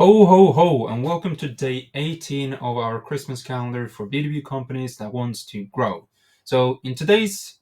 Ho, ho, ho, and welcome to day 18 of our Christmas calendar for B2B companies that wants to grow. So in today's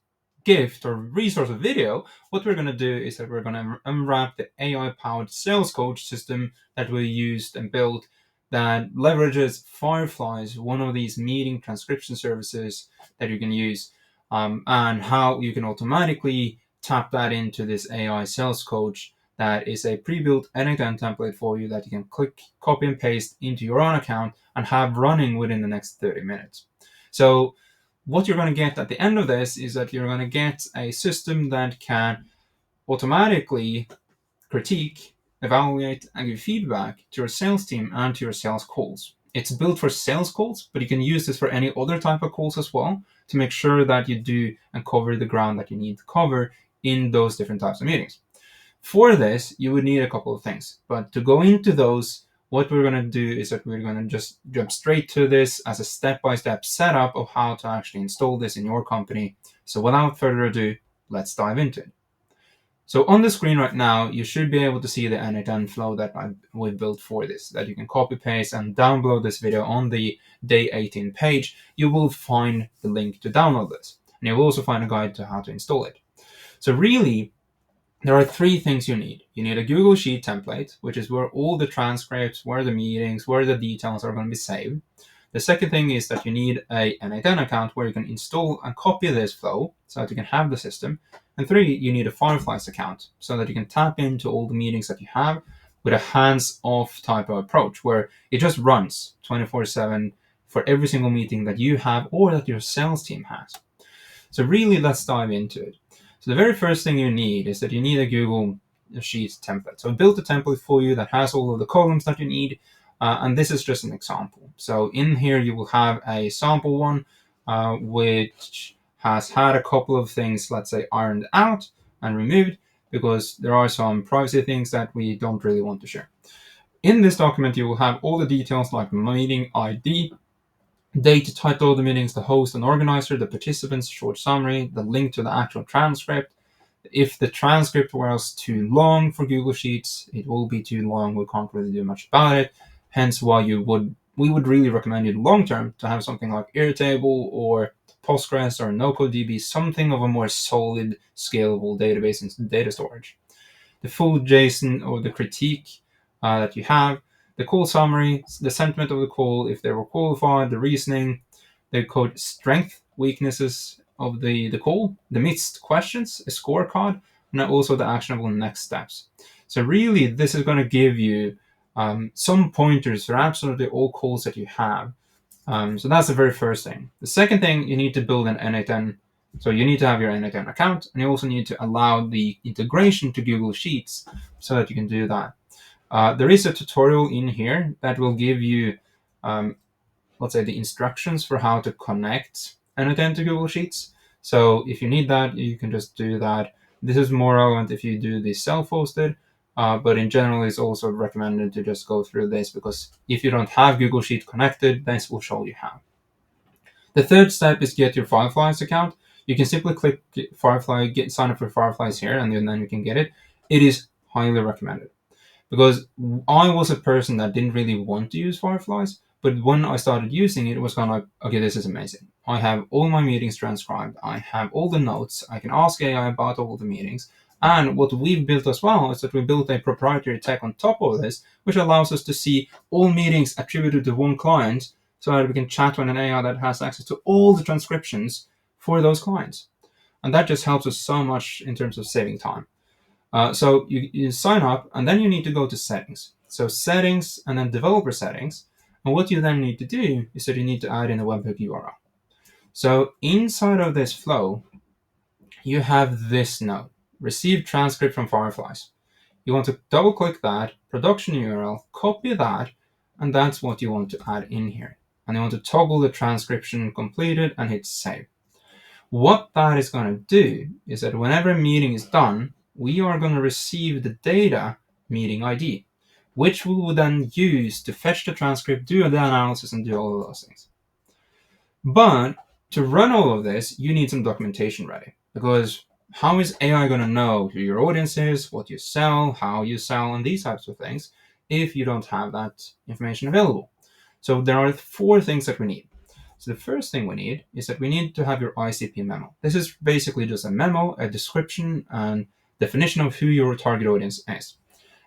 gift or resource of video, what we're going to do is that we're going to unwrap the AI-powered sales coach system that we used and built that leverages Fireflies, one of these meeting transcription services that you can use, and how you can automatically tap that into this AI sales coach that is a pre-built end-to-end template for you that you can click, copy and paste into your own account and have running within the next 30 minutes. So what you're going to get at the end of this is that you're going to get a system that can automatically critique, evaluate, and give feedback to your sales team and to your sales calls. It's built for sales calls, but you can use this for any other type of calls as well to make sure that you do and cover the ground that you need to cover in those different types of meetings. For this, you would need a couple of things. But to go into those, what we're going to do is that we're going to just jump straight to this as a step-by-step setup of how to actually install this in your company. So without further ado, let's dive into it. So on the screen right now, you should be able to see the end-to-end flow that we've built for this, that you can copy paste and download this video on the day 18 page. You will find the link to download this. And you will also find a guide to how to install it. So really, there are three things you need. You need a Google Sheet template, which is where all the transcripts, where the meetings, where the details are going to be saved. The second thing is that you need an N8N account where you can install and copy this flow so that you can have the system. And three, you need a Fireflies account so that you can tap into all the meetings that you have with a hands-off type of approach where it just runs 24/7 for every single meeting that you have or that your sales team has. So really, let's dive into it. So the very first thing you need is that you need a Google Sheets template. So I built a template for you that has all of the columns that you need, and this is just an example. So in here you will have a sample one, which has had a couple of things, let's say, ironed out and removed, because there are some privacy things that we don't really want to share. In this document, you will have all the details like meeting ID, date, title of the meetings, the host and organizer, the participants, short summary, the link to the actual transcript. If the transcript was too long for Google Sheets, it will be too long. We can't really do much about it. Hence why we would really recommend you long term to have something like Airtable or Postgres or NoCodeDB, something of a more solid, scalable database and data storage. The full JSON or the critique that you have, the call summary, the sentiment of the call, if they were qualified, the reasoning, the code strength, weaknesses of the call, the missed questions, a scorecard, and also the actionable next steps. So really, this is going to give you some pointers for absolutely all calls that you have. So that's the very first thing. The second thing, you need to build an N8N. So you need to have your N8N account, and you also need to allow the integration to Google Sheets so that you can do that. There is a tutorial in here that will give you, let's say, the instructions for how to connect N8N to Google Sheets. So if you need that, you can just do that. This is more relevant if you do the self-hosted, but in general, it's also recommended to just go through this because if you don't have Google Sheet connected, this will show you how. The third step is get your Fireflies account. You can simply click Firefly, sign up for Fireflies here, and then you can get it. It is highly recommended. Because I was a person that didn't really want to use Fireflies, but when I started using it, it was kind of like, okay, this is amazing. I have all my meetings transcribed. I have all the notes. I can ask AI about all the meetings. And what we've built as well is that we built a proprietary tech on top of this, which allows us to see all meetings attributed to one client so that we can chat with an AI that has access to all the transcriptions for those clients. And that just helps us so much in terms of saving time. So you sign up, and then you need to go to settings. So settings, and then developer settings. And what you then need to do is that you need to add in a webhook URL. So inside of this flow, you have this node, receive transcript from Fireflies. You want to double click that, production URL, copy that, and that's what you want to add in here. And you want to toggle the transcription completed and hit save. What that is going to do is that whenever a meeting is done, we are going to receive the data meeting ID, which we will then use to fetch the transcript, do the analysis, and do all of those things. But to run all of this, you need some documentation ready, because how is AI going to know who your audience is, what you sell, how you sell, and these types of things, if you don't have that information available. So there are 4 things that we need. So the first thing we need is that we need to have your ICP memo. This is basically just a memo, a description, and definition of who your target audience is.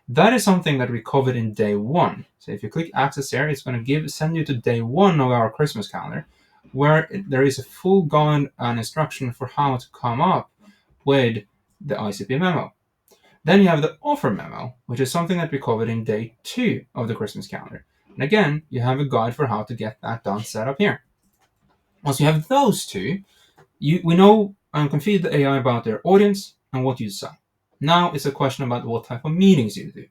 That is something that we covered in day 1. So if you click access here, it's going to send you to day 1 of our Christmas calendar, where there is a full guide and instruction for how to come up with the ICP memo. Then you have the offer memo, which is something that we covered in day 2 of the Christmas calendar. And again, you have a guide for how to get that done set up here. Once you have those 2, we know and can feed the AI about their audience and what you sell. Now it's a question about what type of meetings you do.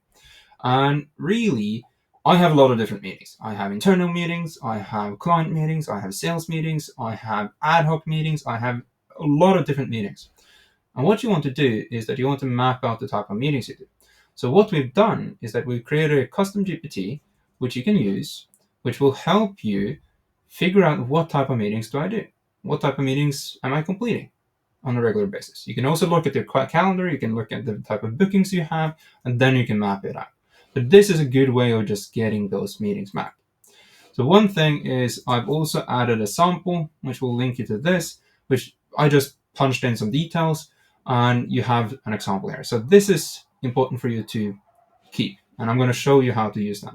And really, I have a lot of different meetings. I have internal meetings, I have client meetings, I have sales meetings, I have ad hoc meetings, I have a lot of different meetings. And what you want to do is that you want to map out the type of meetings you do. So what we've done is that we've created a custom GPT, which you can use, which will help you figure out what type of meetings do I do? What type of meetings am I completing on a regular basis? You can also look at your calendar, you can look at the type of bookings you have, and then you can map it out. But this is a good way of just getting those meetings mapped. So one thing is I've also added a sample, which will link you to this, which I just punched in some details, and you have an example here. So this is important for you to keep, and I'm going to show you how to use that.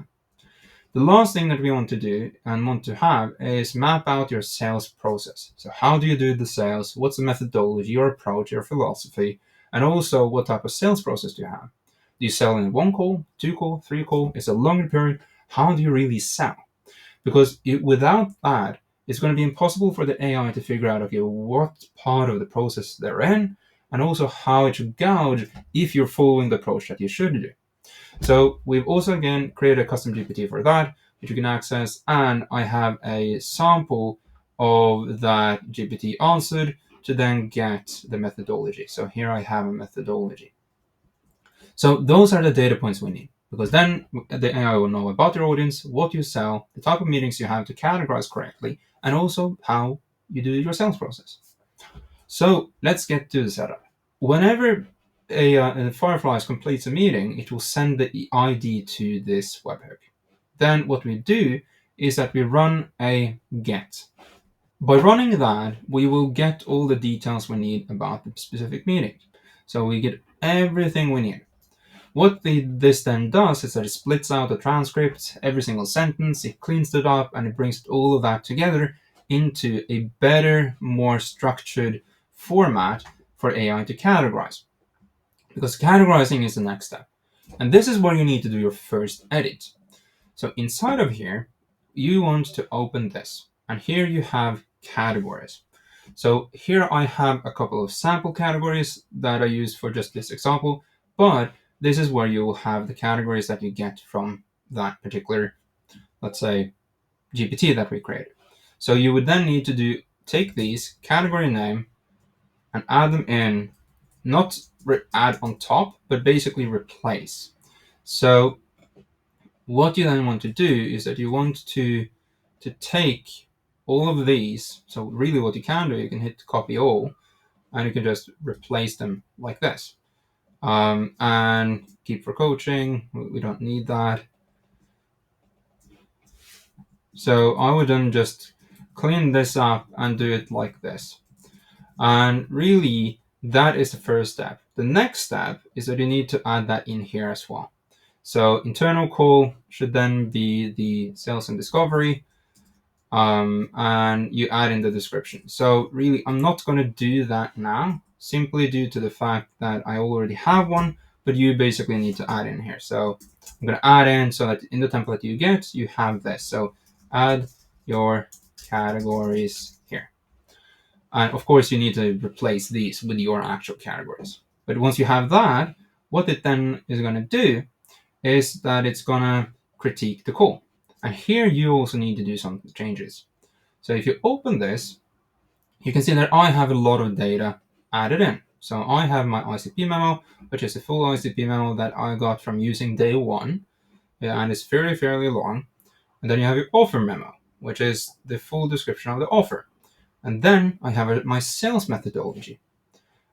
The last thing that we want to do and want to have is map out your sales process. So how do you do the sales? What's the methodology, your approach, your philosophy, and also what type of sales process do you have? Do you sell in 1 call, 2 call, 3 call? It's a longer period. How do you really sell? Because without that, it's going to be impossible for the AI to figure out, okay, what part of the process they're in, and also how it should gauge if you're following the approach that you should do. So we've also, again, created a custom GPT for that, which you can access, and I have a sample of that GPT answered to then get the methodology. So here I have a methodology. So those are the data points we need, because then the AI will know about your audience, what you sell, the type of meetings you have to categorize correctly, and also how you do your sales process. So let's get to the setup. Whenever a Fireflies completes a meeting, it will send the ID to this webhook. Then what we do is that we run a get. By running that, we will get all the details we need about the specific meeting. So we get everything we need. What this then does is that it splits out the transcript, every single sentence, it cleans it up, and it brings all of that together into a better, more structured format for AI to categorize. Because categorizing is the next step. And this is where you need to do your first edit. So inside of here, you want to open this. And here you have categories. So here I have a couple of sample categories that I use for just this example, but this is where you will have the categories that you get from that particular, let's say, GPT that we created. So you would then need to take these category name and add them in, not add on top, but basically replace. So what you then want to do is that you want to take all of these. So really what you can do, you can hit copy all, and you can just replace them like this. And keep for coaching, we don't need that. So I would then just clean this up and do it like this. And really, that is the first step. The next step is that you need to add that in here as well. So internal call should then be the sales and discovery, and you add in the description. So really, I'm not going to do that now, simply due to the fact that I already have one, but you basically need to add in here. So I'm going to add in so that in the template you get, you have this. So add your categories here. And of course, you need to replace these with your actual categories. But once you have that, what it then is going to do is that it's going to critique the call. And here you also need to do some changes. So if you open this, you can see that I have a lot of data added in. So I have my ICP memo, which is a full ICP memo that I got from using day 1. And it's fairly long. And then you have your offer memo, which is the full description of the offer. And then I have my sales methodology.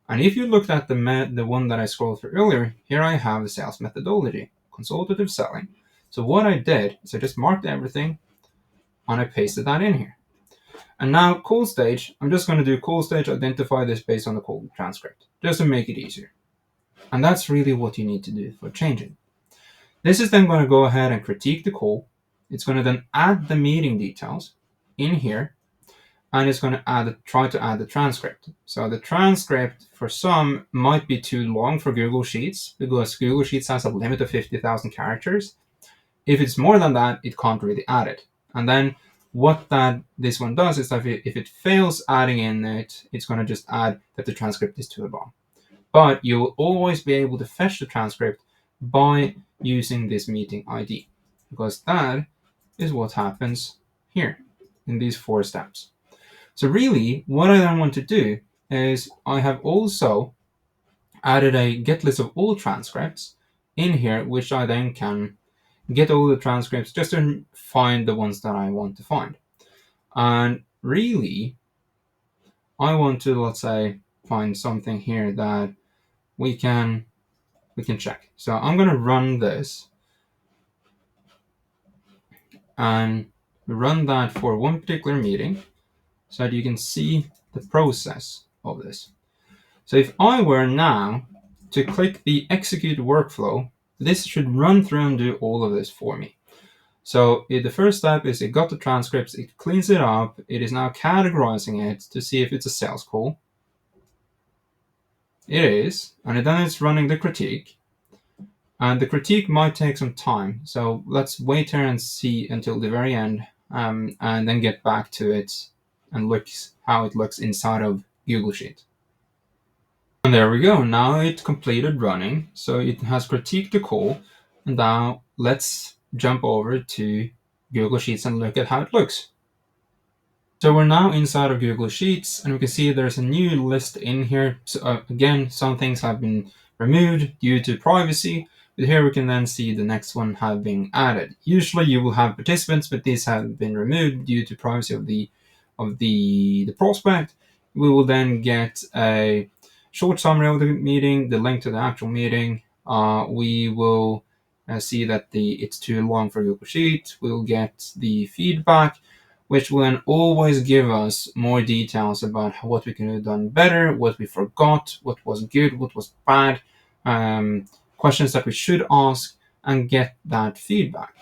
And if you looked at the one that I scrolled through earlier, here I have the sales methodology, consultative selling. So what I did is I just marked everything and I pasted that in here. And now call stage, I'm just going to do call stage, identify this based on the call transcript, just to make it easier. And that's really what you need to do for changing. This is then going to go ahead and critique the call. It's going to then add the meeting details in here, and it's going to try to add the transcript. So the transcript for some might be too long for Google Sheets because Google Sheets has a limit of 50,000 characters. If it's more than that, it can't really add it. And then what this one does is that if it fails adding in it, it's going to just add that the transcript is too long. But you'll always be able to fetch the transcript by using this meeting ID, because that is what happens here in these 4 steps. So really, what I then want to do is I have also added a get list of all transcripts in here, which I then can get all the transcripts just to find the ones that I want to find. And really, I want to, let's say, find something here that we can check. So I'm going to run this and run that for one particular meeting so that you can see the process of this. So if I were now to click the execute workflow, this should run through and do all of this for me. So the first step is it got the transcripts, it cleans it up, it is now categorizing it to see if it's a sales call. It is, and then it's running the critique. And the critique might take some time, so let's wait here and see until the very end, and then get back to it and look how it looks inside of Google Sheet. And there we go, now it completed running, so it has critiqued the call, and now let's jump over to Google Sheets and look at how it looks. So we're now inside of Google Sheets, and we can see there's a new list in here. So, again, some things have been removed due to privacy, but here we can then see the next one have been added. Usually you will have participants, but these have been removed due to privacy of the prospect. We will then get a short summary of the meeting, the link to the actual meeting. We will see that it's too long for Google Sheet. We'll get the feedback, which will then always give us more details about what we can have done better, what we forgot, what was good, what was bad, questions that we should ask, and get that feedback.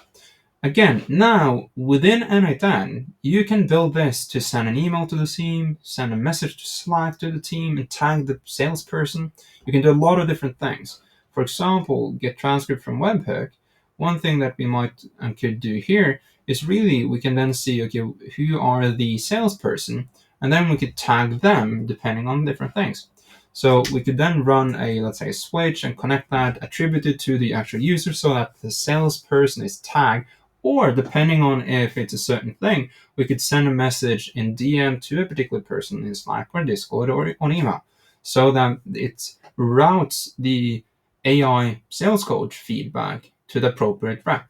Again, now within N8N, you can build this to send an email to the team, send a message to Slack to the team, and tag the salesperson. You can do a lot of different things. For example, get transcript from webhook. One thing that we might and could do here is really we can then see, okay, who are the salesperson, and then we could tag them depending on different things. So we could then run let's say, a switch and connect that, attribute it to the actual user so that the salesperson is tagged, or depending on if it's a certain thing, we could send a message in DM to a particular person in Slack or Discord or on email so that it routes the AI sales coach feedback to the appropriate rep.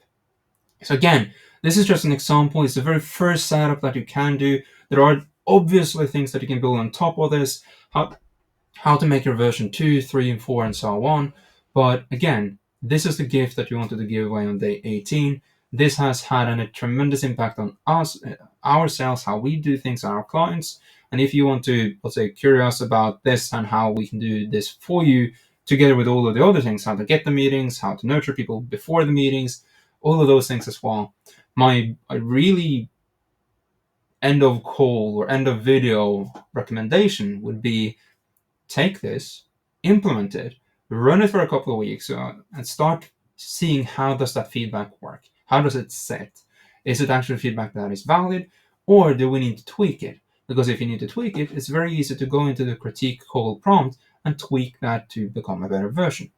So again, this is just an example. It's the very first setup that you can do. There are obviously things that you can build on top of this, how to make your version 2, 3, and 4, and so on. But again, this is the gift that you wanted to give away on day 18. This has had a tremendous impact on us, ourselves, how we do things on our clients. And if you want to, let's say, curious about this and how we can do this for you, together with all of the other things, how to get the meetings, how to nurture people before the meetings, all of those things as well. My really end of call or end of video recommendation would be take this, implement it, run it for a couple of weeks, and start seeing how does that feedback work? How does it set? Is it actually feedback that is valid, or do we need to tweak it? Because if you need to tweak it, it's very easy to go into the critique call prompt and tweak that to become a better version.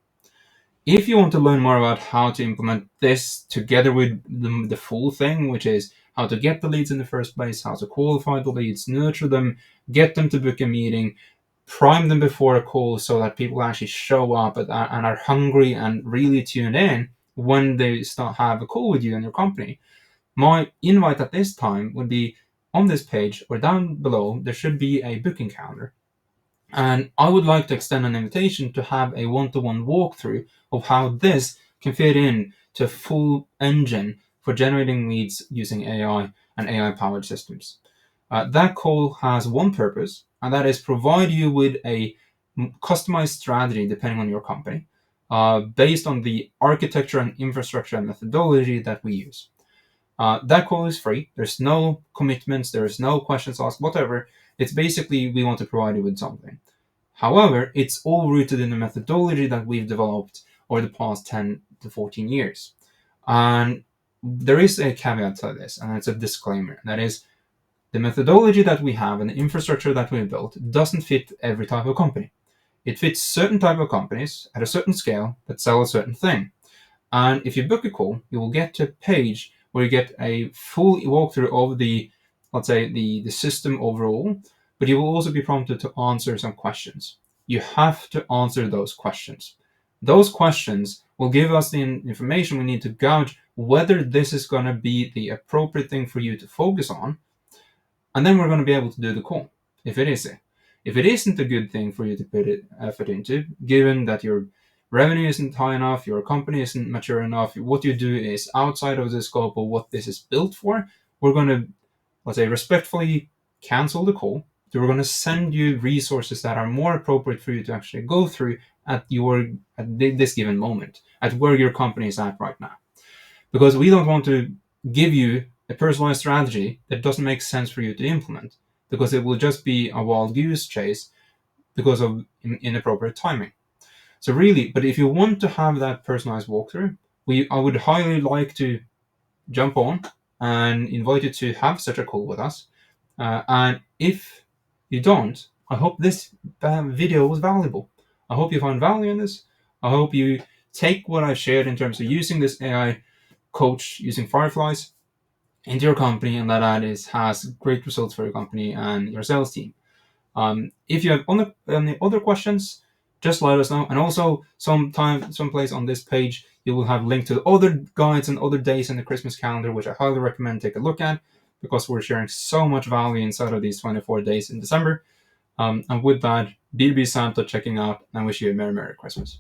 If you want to learn more about how to implement this together with the full thing, which is how to get the leads in the first place, how to qualify the leads, nurture them, get them to book a meeting, prime them before a call so that people actually show up and are hungry and really tuned in when they have a call with you and your company, my invite at this time would be on this page or down below, there should be a booking calendar. And I would like to extend an invitation to have a one-to-one walkthrough of how this can fit in to a full engine for generating leads using AI and AI-powered systems. That call has one purpose, and that is provide you with a customized strategy depending on your company, based on the architecture and infrastructure and methodology that we use. That call is free. There's no commitments. There's no questions asked, whatever. It's basically we want to provide you with something. However, it's all rooted in the methodology that we've developed over the past 10 to 14 years. And there is a caveat to this, and it's a disclaimer. That is, the methodology that we have and the infrastructure that we've built doesn't fit every type of company. It fits certain type of companies at a certain scale that sell a certain thing. And if you book a call, you will get to a page where you get a full walkthrough of the, let's say, the system overall, but you will also be prompted to answer some questions. You have to answer those questions. Those questions will give us the information we need to gauge whether this is going to be the appropriate thing for you to focus on, and then we're going to be able to do the call, if it is. If it isn't a good thing for you to put effort into, given that your revenue isn't high enough, your company isn't mature enough, what you do is outside of the scope of what this is built for, we're going to, let's say, respectfully cancel the call. So we're going to send you resources that are more appropriate for you to actually go through at this given moment, at where your company is at right now. Because we don't want to give you a personalized strategy that doesn't make sense for you to implement, because it will just be a wild goose chase because of inappropriate timing. So really, but if you want to have that personalized walkthrough, I would highly like to jump on and invite you to have such a call with us. And if you don't, I hope this video was valuable. I hope you found value in this. I hope you take what I've shared in terms of using this AI coach using Fireflies into your company, and that has great results for your company and your sales team. If you have any other questions, just let us know. And also, someplace on this page, you will have link to other guides and other days in the Christmas calendar, which I highly recommend take a look at, because we're sharing so much value inside of these 24 days in December. And with that, B2B Santa checking out, and wish you a Merry Christmas.